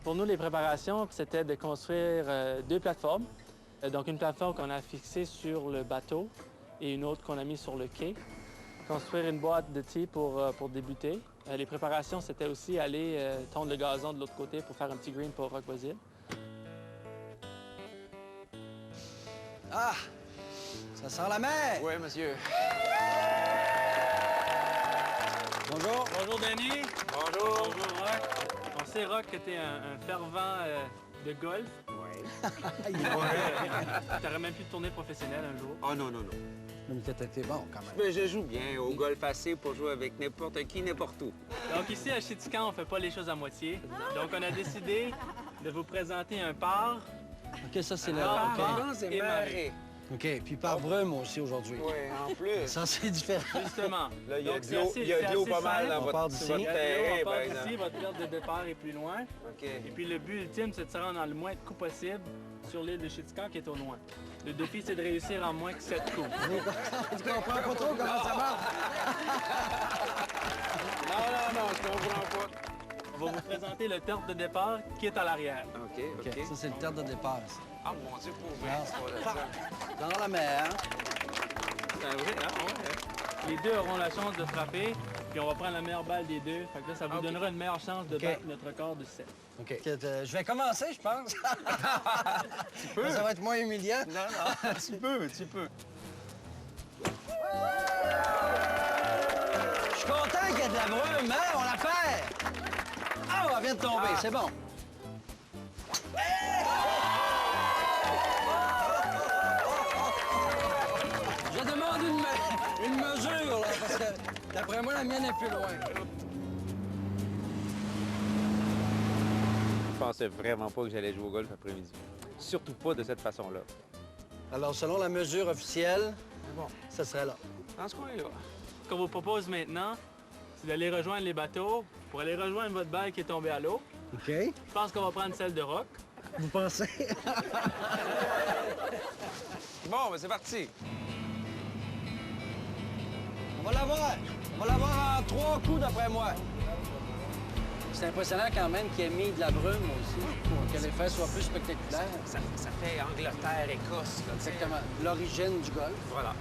Pour nous, les préparations, c'était de construire 2 plateformes. Donc, une plateforme qu'on a fixée sur le bateau et une autre qu'on a mise sur le quai. Construire une boîte de tee pour débuter. Les préparations, c'était aussi aller tondre le gazon de l'autre côté pour faire un petit green pour Rock-Boisille. Ah! Ça sent la mer! Oui, monsieur. Bonjour. Bonjour, Denis. Bonjour. Bonjour, Rock. On sait, Rock, que t'es un fervent de golf. Oui. T'aurais même pu tourner professionnel un jour. Oh non, non, non. Mais t'es bon, quand même. Mais je joue bien au golf assez pour jouer avec n'importe qui, n'importe où. Donc ici, à Chitican, on fait pas les choses à moitié. Donc on a décidé de vous présenter un par. OK, ça, c'est Ah, là. ah. Vents et Et marée. marées. OK, puis par brume aussi aujourd'hui. Oui, en plus. Ça, c'est différent. Justement. Là, il y a Donc, de c'est l'eau assez- il y a de c'est l'eau assez pas mal simple. dans On part votre d'ici. Il y a de terrain, l'eau, on part ben, d'ici, votre perte de départ est plus loin. OK. Et puis le but ultime, c'est de se rendre dans le moins de coups possible sur l'île de Chitican qui est au loin. Le défi, c'est de réussir en moins que 7 coups. Tu comprends pas trop comment ça marche? Non, je comprends pas. On va vous présenter le tertre de départ qui est à l'arrière. OK, OK, OK. ça, c'est le terre de départ. ça. Ah, mon Dieu, pour vrai, c'est pas ça. Dans la mer. C'est un vrai, hein? Ouais. Les deux auront la chance de frapper, puis on va prendre la meilleure balle des deux. Fait que là, ça vous OK. donnera une meilleure chance de OK. battre notre record de 7. OK. Je vais commencer, je pense. Tu peux. Ça va être moins humiliant. Non, tu peux, tu peux. Je suis content qu'il y ait de la brume, hein? On la fait! Ah, elle vient de tomber, c'est bon. Je demande une mesure, là, parce que d'après moi, la mienne est plus loin. Je pensais vraiment pas que j'allais jouer au golf après-midi. Surtout pas de cette façon-là. Alors, selon la mesure officielle, Bon. ça serait là. Dans ce coin-là. Ce qu'on vous propose maintenant, c'est d'aller rejoindre les bateaux pour aller rejoindre votre balle qui est tombée à l'eau. OK. Je pense qu'on va prendre celle de Rock. Vous pensez? Bon, ben c'est parti. On va l'avoir. On va l'avoir en 3 coups, d'après moi. C'est impressionnant quand même qu'il ait mis de la brume aussi, pour que l'effet soit plus spectaculaire. Ça fait Angleterre, Écosse, là, tu sais. Exactement. L'origine du golf. Voilà.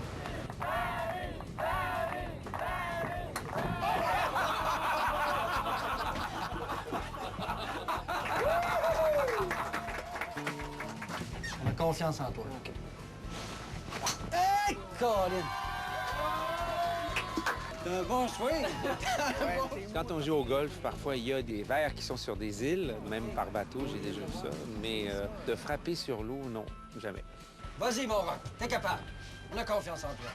On a confiance en toi. OK. Hey, Colin! C'est un bon swing! Quand on joue au golf, parfois, il y a des verres qui sont sur des îles, même par bateau, j'ai déjà vu ça. Mais de frapper sur l'eau, non, jamais. Vas-y, mon Rock, t'es capable. On a confiance en toi.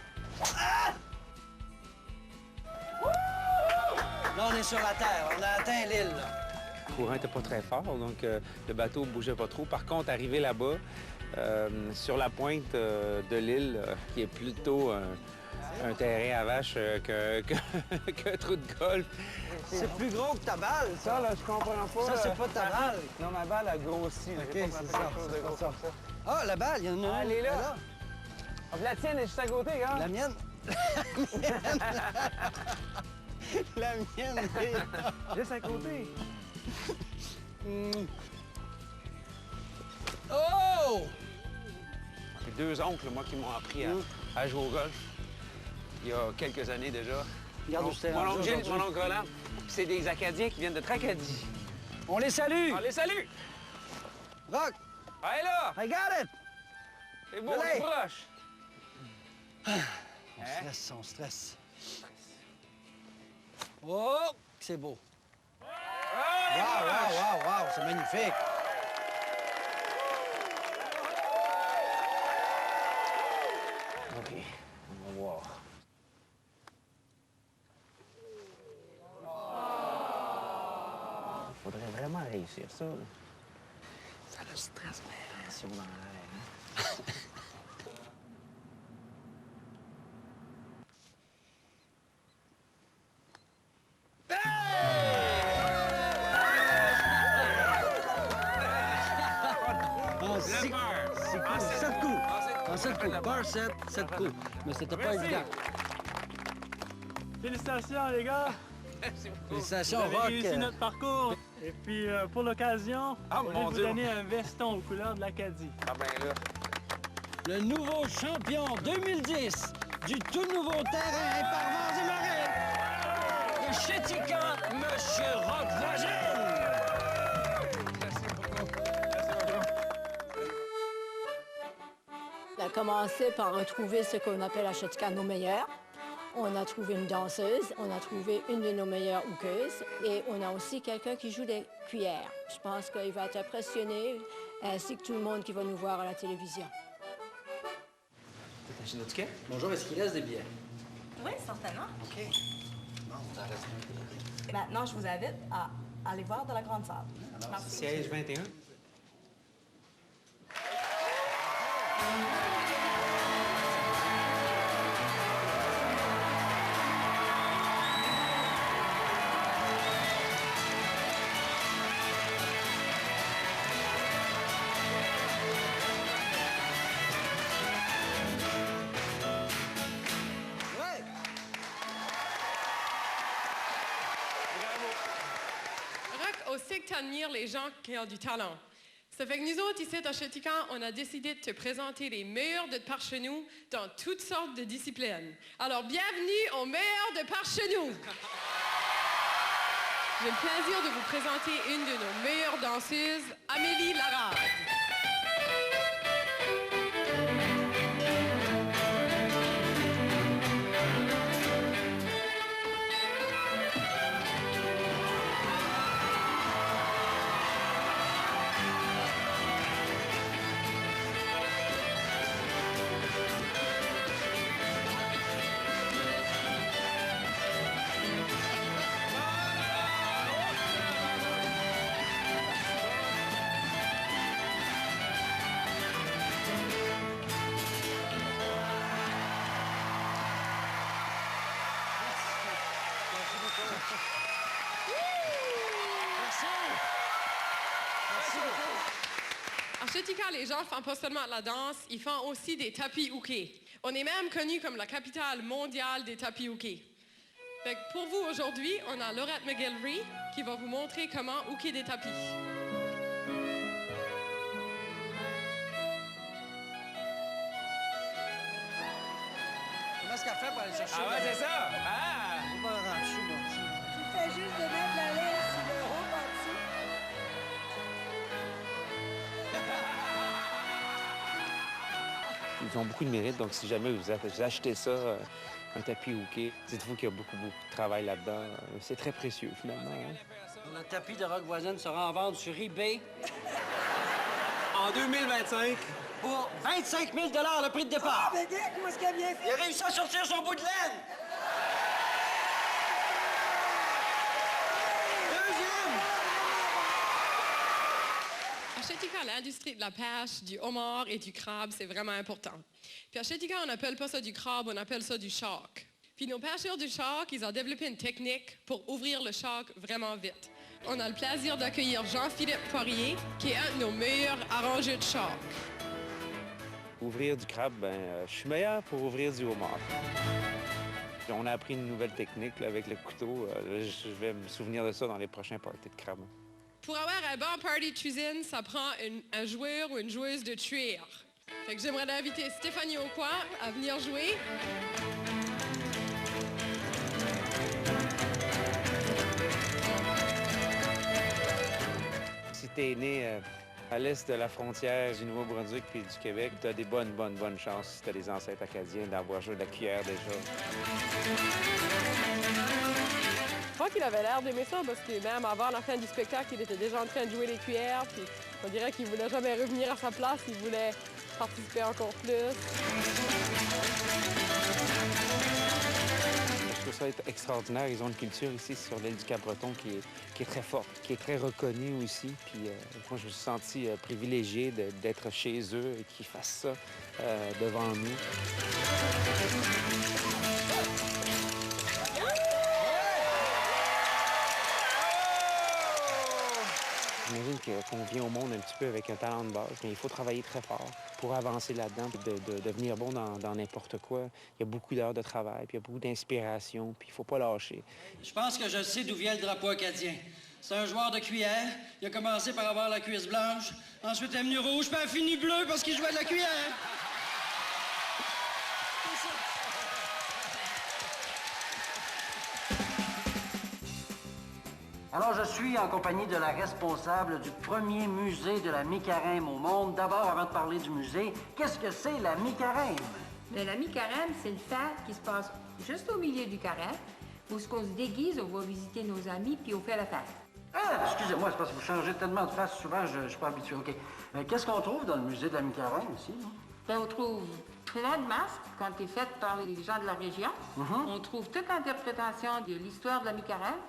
Ah! Là, on est sur la terre. On a atteint l'île, là. Le courant n'était pas très fort, donc le bateau ne bougeait pas trop. Par contre, arrivé là-bas, sur la pointe de l'île, qui est plutôt un terrain à vache qu'un trou de golf. C'est plus gros que ta balle, ça. Ça, là, je comprends pas. Ça, c'est pas ta balle. Non, ma balle a grossi. OK, c'est ça. C'est ça. Ah, la balle, il y en a une. Elle est là. La tienne est juste à côté, hein? La mienne? La mienne est là. Juste à côté. Oh! J'ai 2 oncles, moi, qui m'ont appris à jouer au golf. Il y a quelques années déjà. Regarde où je t'ai Mon rendu oncle Gilles, aujourd'hui. mon oncle Roland. Puis c'est des Acadiens qui viennent de Tracadie. On les salue! Allez, salut! Rock, Allez là! I got it! C'est beau, on est Allez! proche. On stresse. Oh, c'est beau. Wow, c'est magnifique. OK, on va voir. Faudrait vraiment réussir ça. Là. Ça le stress, mais si on dans l'air. Hein? En 7 coups. En 7 coups. Par 7 coups. Mais c'était pas évident. Félicitations, les gars! Félicitations, Vous avez Rock. réussi notre parcours. Et puis, pour l'occasion, Ah, je vais mon vous Dieu. donner un veston aux couleurs de l'Acadie. Ah ben là. Le nouveau champion 2010 du tout nouveau terrain par vents et marées de Chetika, Monsieur Rock Voisine. On a commencé par retrouver ce qu'on appelle à Chetika nos meilleurs. On a trouvé une danseuse, on a trouvé une de nos meilleures hookeuses et on a aussi quelqu'un qui joue des cuillères. Je pense qu'il va être impressionné, ainsi que tout le monde qui va nous voir à la télévision. T'as acheté notre ticket? Bonjour, est-ce qu'il reste des billets? Oui, certainement. OK. Bon, ça reste un billet. Maintenant, je vous invite à aller voir dans la grande salle. Merci. Siège 21. Ouais. Rock aussi que tu admires les gens qui ont du talent. Ça fait que nous autres, ici à Chetika, on a décidé de te présenter les meilleurs de par chez nous dans toutes sortes de disciplines. Alors, bienvenue aux meilleurs de par chez nous! J'ai le plaisir de vous présenter une de nos meilleures danseuses, Amélie Larade. À Chetika, les gens font pas seulement de la danse, ils font aussi des tapis hookés. On est même connu comme la capitale mondiale des tapis hookés. Fait que pour vous aujourd'hui, on a Laurette McGillivray qui va vous montrer comment hooker des tapis. Comment est-ce qu'elle fait pour aller chercher? Ah ouais, c'est ça! Ah! On va le rendre chou, moi. Tu fais juste de mettre la laine sur le haut par-dessus. Ils ont beaucoup de mérite, donc si jamais vous achetez ça, un tapis hooké, dites-vous qu'il y a beaucoup de travail là-dedans. C'est très précieux, finalement. Hein? Le tapis de Rock Voisine sera en vente sur eBay En 2025, pour 25 000 le prix de départ. Mais regarde comment est-ce qu'elle a bien fait. Il a réussi à sortir son bout de laine. Deuxième. À Chetika, l'industrie de la pêche, du homard et du crabe, c'est vraiment important. Puis à Chetika, on n'appelle pas ça du crabe, on appelle ça du shark. Puis nos pêcheurs du shark, ils ont développé une technique pour ouvrir le shark vraiment vite. On a le plaisir d'accueillir Jean-Philippe Poirier, qui est un de nos meilleurs arrangeurs de shark. ouvrir du crabe, je suis meilleur pour ouvrir du homard. On a appris une nouvelle technique là, avec le couteau. Je vais me souvenir de ça dans les prochains parties de crabe. Pour avoir un bon party de cuisine, ça prend un joueur ou une joueuse de cuir. Fait que j'aimerais inviter Stéphanie Aucoin à venir jouer. Si t'es né à l'est de la frontière du Nouveau-Brunswick puis du Québec, t'as des bonnes chances, si t'as des ancêtres acadiens, d'avoir joué de la cuillère déjà. Je crois qu'il avait l'air d'aimer ça parce que même avant la fin du spectacle, il était déjà en train de jouer les cuillères. Puis on dirait qu'il voulait jamais revenir à sa place, il voulait participer encore plus. Je trouve ça être extraordinaire. Ils ont une culture ici sur l'île du Cap-Breton qui est très forte, qui est très reconnue aussi. Puis moi, je me suis senti privilégié d'être chez eux et qu'ils fassent ça devant nous. J'imagine qu'on vient au monde un petit peu avec un talent de base, mais il faut travailler très fort pour avancer là-dedans, de devenir bon dans n'importe quoi. Il y a beaucoup d'heures de travail, puis il y a beaucoup d'inspiration, puis il faut pas lâcher. Je pense que je sais d'où vient le drapeau acadien. C'est un joueur de cuillère. Il a commencé par avoir la cuisse blanche, ensuite est venu rouge, puis a fini bleu parce qu'il jouait de la cuillère. Alors, je suis en compagnie de la responsable du premier musée de la mi-carême au monde. D'abord, avant de parler du musée, qu'est-ce que c'est la mi-carême? Bien, la mi-carême, c'est une fête qui se passe juste au milieu du carême, où ce qu'on se déguise, on va visiter nos amis, puis on fait la fête. Ah, excusez-moi, c'est parce que vous changez tellement de face souvent, je suis pas habitué. OK. Qu'est-ce qu'on trouve dans le musée de la mi-carême ici? Bien, on trouve plein de masques qui ont été faites par les gens de la région. On trouve toute l'interprétation de l'histoire de la mi-carême.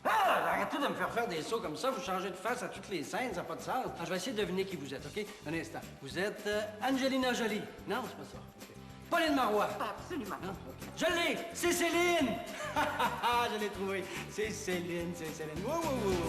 Ah! Arrêtez de me faire des sauts comme ça. Vous changez de face à toutes les scènes, ça n'a pas de sens. Ah, je vais essayer de deviner qui vous êtes, OK? Un instant. Vous êtes Angelina Jolie. Non, c'est pas ça. Okay. Pauline Marois. Absolument. Non? Okay. Je l'ai! C'est Céline! Je l'ai trouvé. C'est Céline, c'est Céline. Wow, wow, wow.